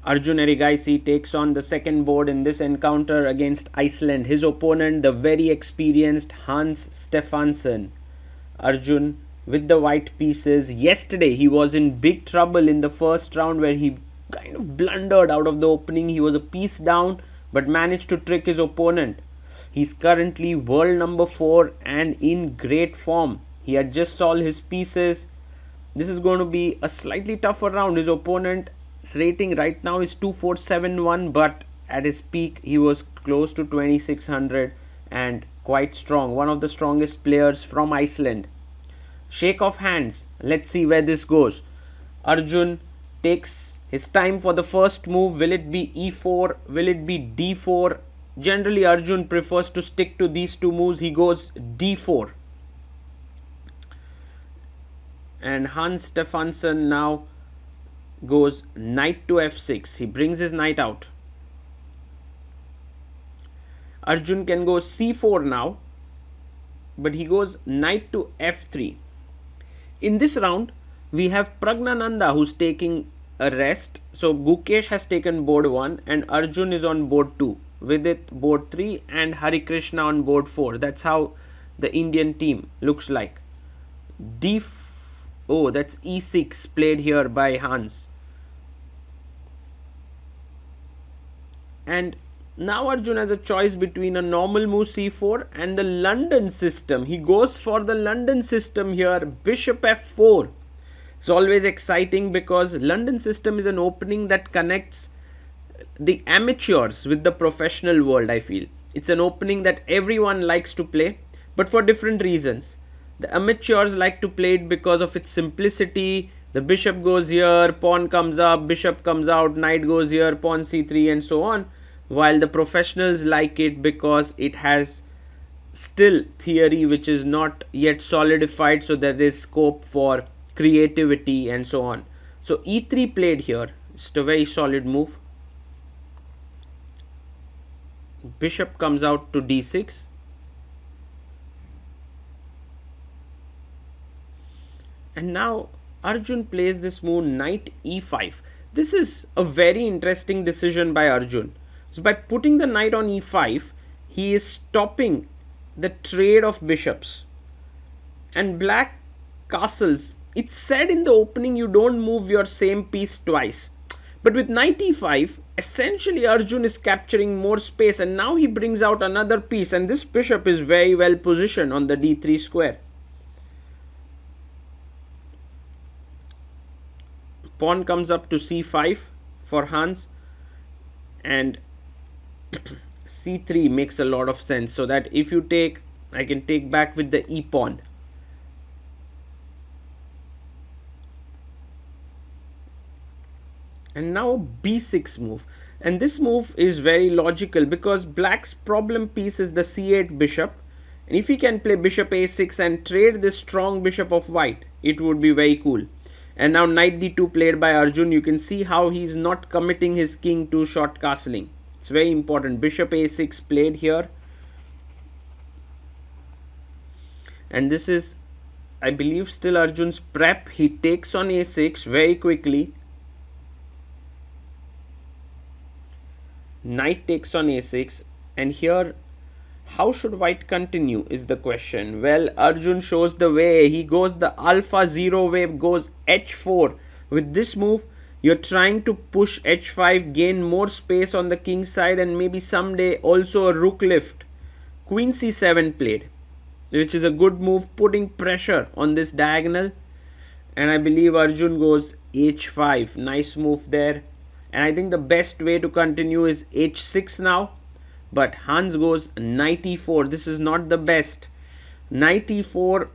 Arjun Erigaisi takes on the second board in this encounter against Iceland. His opponent, the very experienced Hannes Stefansson. Arjun with the white pieces. Yesterday he was in big trouble in the first round where he kind of blundered out of the opening. He was a piece down but managed to trick his opponent. He's currently world number 4 and in great form. He adjusts all his pieces. This is going to be a slightly tougher round. His opponent's rating right now is 2471, but at his peak he was close to 2600 and quite strong. One of the strongest players from Iceland. Shake of hands. Let's see where this goes. Arjun takes his time for the first move. Will it be e4? Will it be d4? Generally Arjun prefers to stick to these two moves. He goes d4. And Hannes Stefansson now goes knight to f6. He brings his knight out. Arjun can go c4 now, but he goes knight to f3. In this round, we have Pragnananda who's taking a rest. So Gukesh has taken board 1 and Arjun is on board 2. Vidit board 3 and Hari Krishna on board 4. That's how the Indian team looks like. Oh, that's e6 played here by Hans. And now Arjun has a choice between a normal move c4 and the London system. He goes for the London system here, bishop f4. It's always exciting because London system is an opening that connects the amateurs with the professional world, I feel. It's an opening that everyone likes to play, but for different reasons. The amateurs like to play it because of its simplicity. The bishop goes here, pawn comes up, bishop comes out, knight goes here, pawn c3 and so on. While the professionals like it because it has still theory which is not yet solidified, so there is scope for creativity and so on. So e3 played here. It's a very solid move. Bishop comes out to d6. And now Arjun plays this move knight e5. This is a very interesting decision by Arjun. So by putting the knight on e5, he is stopping the trade of bishops. And black castles, it's said in the opening you don't move your same piece twice. But with knight e5, essentially Arjun is capturing more space and now he brings out another piece and this bishop is very well positioned on the d3 square. Pawn comes up to c5 for Hans and c3 makes a lot of sense, so that if you take, I can take back with the e pawn. And now b6 move, and this move is very logical because black's problem piece is the c8 bishop, and if he can play bishop a6 and trade this strong bishop of white, it would be very cool. And now knight d2 played by Arjun. You can see how he's not committing his king to short castling. It's very important. Bishop a6 played here. And this is, I believe, still Arjun's prep. He takes on a6 very quickly. Knight takes on a6. And here, how should white continue is the question. Well, Arjun shows the way. He goes the alpha 0 way, goes h4. With this move, you're trying to push h5, gain more space on the king side, and maybe someday also a rook lift. Queen c7 played, which is a good move, putting pressure on this diagonal. And I believe Arjun goes h5. Nice move there. And I think the best way to continue is h6 now. But Hans goes knight e4. This is not the best. Knight e4.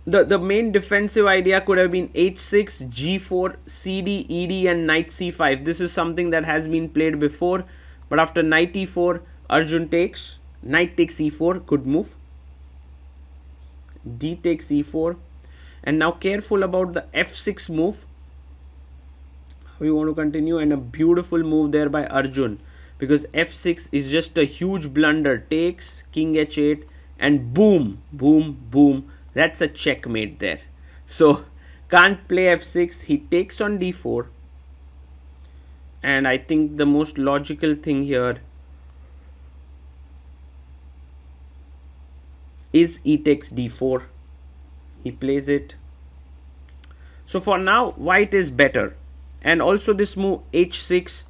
The main defensive idea could have been h6, g4, cd, ed and knight c5. This is something that has been played before. But after knight e4, Arjun takes. Knight takes e4. Good move. D takes e4. And now careful about the f6 move. We want to continue, and a beautiful move there by Arjun. Because f6 is just a huge blunder. Takes, king h8, and boom, boom, boom. That's a checkmate there. So, can't play f6. He takes on d4. And I think the most logical thing here is e takes d4. He plays it. So for now, white is better. And also this move h6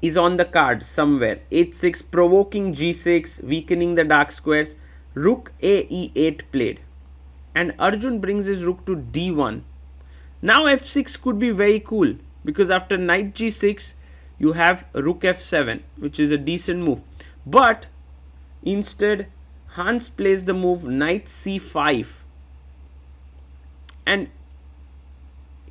is on the card somewhere. h6 provoking g6, weakening the dark squares. Rook a e8 played. And Arjun brings his rook to d1. Now f6 could be very cool, because after knight g6 you have rook f7, which is a decent move. But instead Hans plays the move knight c5, and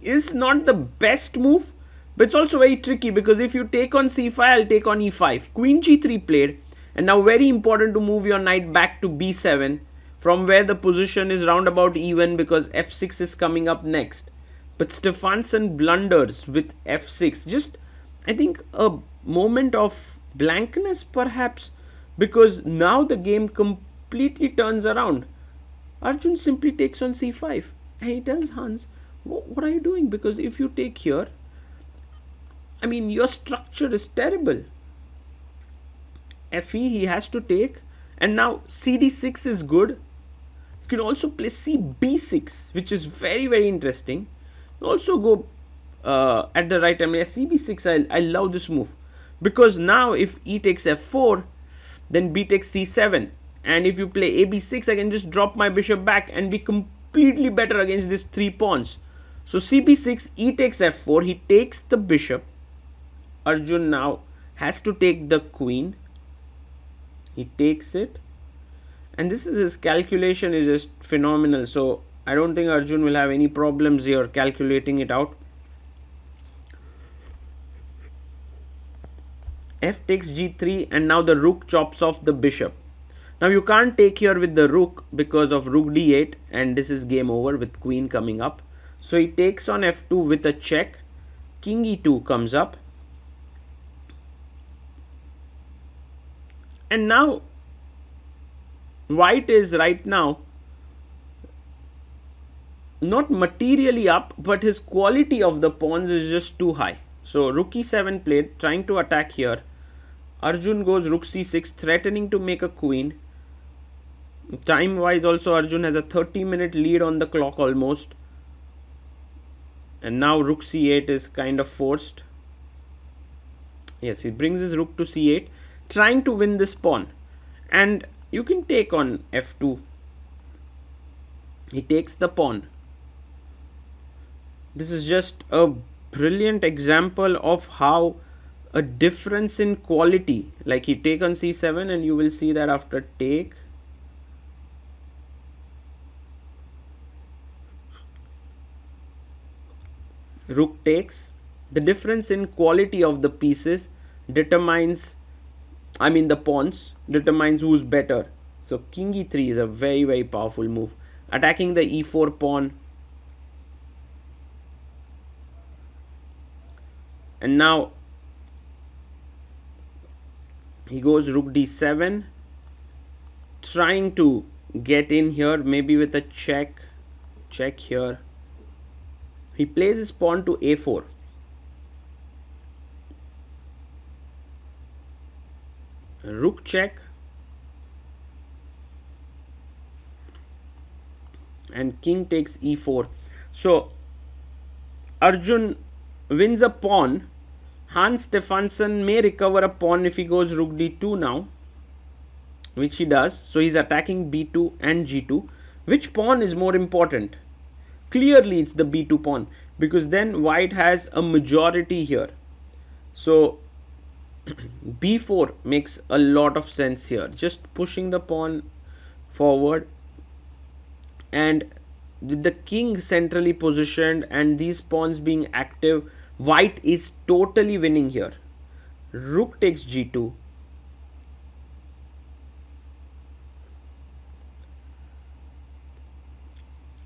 is not the best move, but it's also very tricky, because if you take on c5, I'll take on e5. Queen g3 played, and now very important to move your knight back to b7, from where the position is roundabout even, because f6 is coming up next. But Stefansson blunders with f6. Just, I think, a moment of blankness perhaps, because now the game completely turns around. Arjun simply takes on c5, and he tells Hans, what are you doing? Because if you take here, I mean, your structure is terrible. Fe, he has to take, and now cd6 is good. You can also play cb6, which is very, very interesting. You also go at the right time. cb6, I love this move, because now if e takes f4, then b takes c7, and if you play ab6, I can just drop my bishop back and be completely better against these 3 pawns. So cb6, e takes f4, he takes the bishop. Arjun now has to take the queen. He takes it, and this is his calculation is just phenomenal. So I don't think Arjun will have any problems here calculating it out. F takes g3, and now the rook chops off the bishop. Now you can't take here with the rook because of rook d8, and this is game over with queen coming up. So he takes on f2 with a check. King e2 comes up. And now white is right now not materially up, but his quality of the pawns is just too high. So rook e7 played, trying to attack here. Arjun goes rook c6, threatening to make a queen. Time wise also, Arjun has a 30-minute lead on the clock almost. And now rook c8 is kind of forced. Yes, he brings his rook to c8, trying to win this pawn. And you can take on f2. He takes the pawn. This is just a brilliant example of how a difference in quality, like he take on c7, and you will see that after take, rook takes, the difference in quality of the pieces determines, I mean the pawns, determines who's better. So king e3 is a very, very powerful move, attacking the e4 pawn. And now he goes rook d7, trying to get in here, maybe with a check here. He plays his pawn to a4. Rook check, and king takes e4. So Arjun wins a pawn. Hannes Stefansson may recover a pawn if he goes rook d2 now, which he does. So he's attacking b2 and g2. Which pawn is more important? Clearly it's the b2 pawn, because then white has a majority here. So b4 makes a lot of sense here, just pushing the pawn forward, and with the king centrally positioned and these pawns being active, white is totally winning here. Rook takes g2.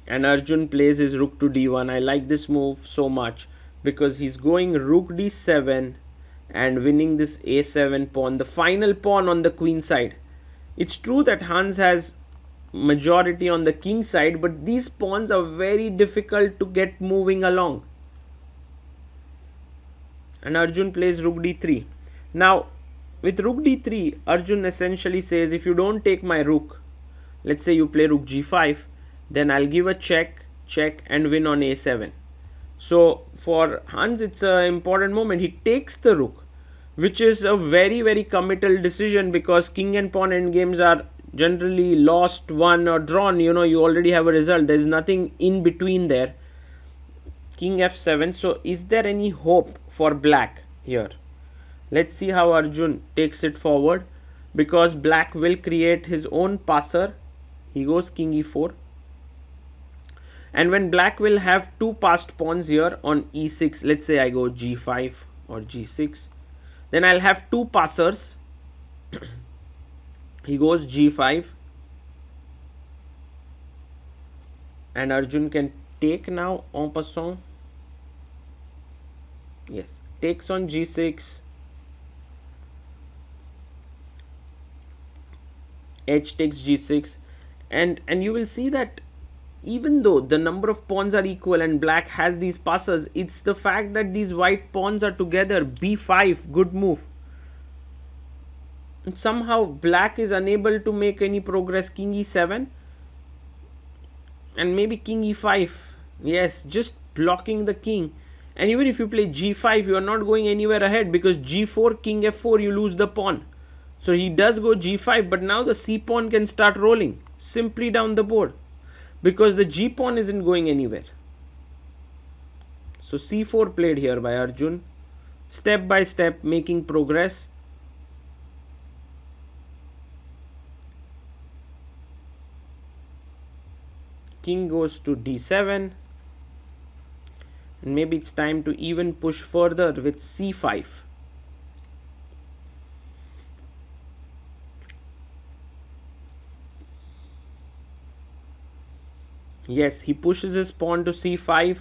And Arjun plays his rook to d1. I like this move so much, because he's going rook d7 and winning this a7 pawn, the final pawn on the queen side. It's true that Hans has majority on the king side, but these pawns are very difficult to get moving along. and Arjun plays rook d3. Now, with rook d3, Arjun essentially says, if you don't take my rook, let's say you play rook g5, then I'll give a check, check, and win on a7. So for Hans, it's an important moment. He takes the rook, which is a very, very committal decision, because king and pawn endgames are generally lost, won, or drawn. You know, you already have a result. There's nothing in between there. King f7. So is there any hope for black here? Let's see how Arjun takes it forward, because black will create his own passer. He goes king e4. And when black will have two passed pawns here on e6, let's say I go g5 or g6, then I'll have two passers. He goes g5. And Arjun can take now en passant. Yes, takes on g6. H takes g6. And you will see that even though the number of pawns are equal and black has these passes, it's the fact that these white pawns are together. b5, good move. And somehow black is unable to make any progress. King e7 and maybe king e5. Yes, just blocking the king. And even if you play g5, you are not going anywhere ahead, because g4, king f4, you lose the pawn. So he does go g5, but now the c pawn can start rolling simply down the board, because the g pawn isn't going anywhere. So c4 played here by Arjun, step by step making progress. King goes to d7, and maybe it's time to even push further with c5. Yes, he pushes his pawn to c5,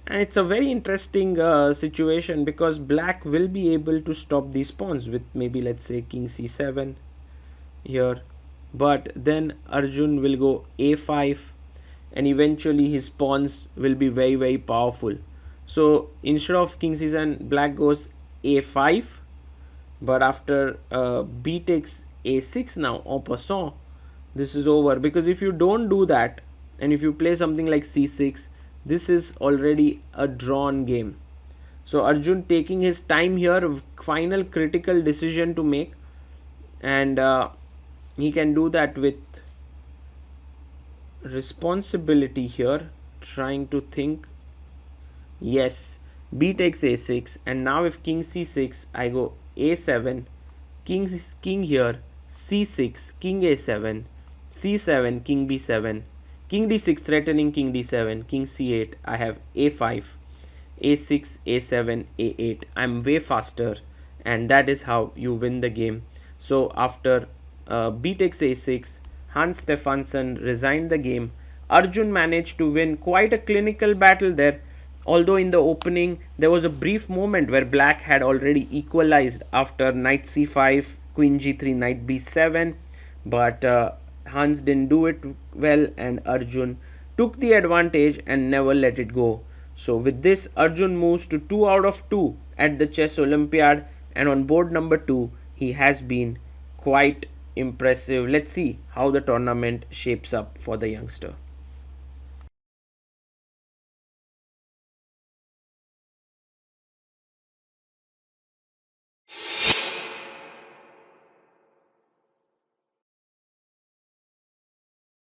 and it's a very interesting situation, because black will be able to stop these pawns with maybe, let's say, king c7 here, but then Arjun will go a5, and eventually his pawns will be very, very powerful. So instead of king c7, black goes a5, but after b takes a6 now en passant, this is over, because if you don't do that, and if you play something like c6, this is already a drawn game. So Arjun taking his time here, final critical decision to make, and he can do that with responsibility here, trying to think. Yes, b takes a6, and now if king c6, I go a7, king here, c6, king a7, c7, king b7, king d6 threatening king d7, king c8, I have a5, a6, a7, a8. I'm way faster, and that is how you win the game. So after b takes a6, Hannes Stefansson resigned the game. Arjun managed to win quite a clinical battle there, although in the opening there was a brief moment where black had already equalized after knight c5, queen g3, knight b7, but Hans didn't do it well, and Arjun took the advantage and never let it go. So with this, Arjun moves to 2 out of 2 at the Chess Olympiad, and on board number 2 he has been quite impressive. Let's see how the tournament shapes up for the youngster.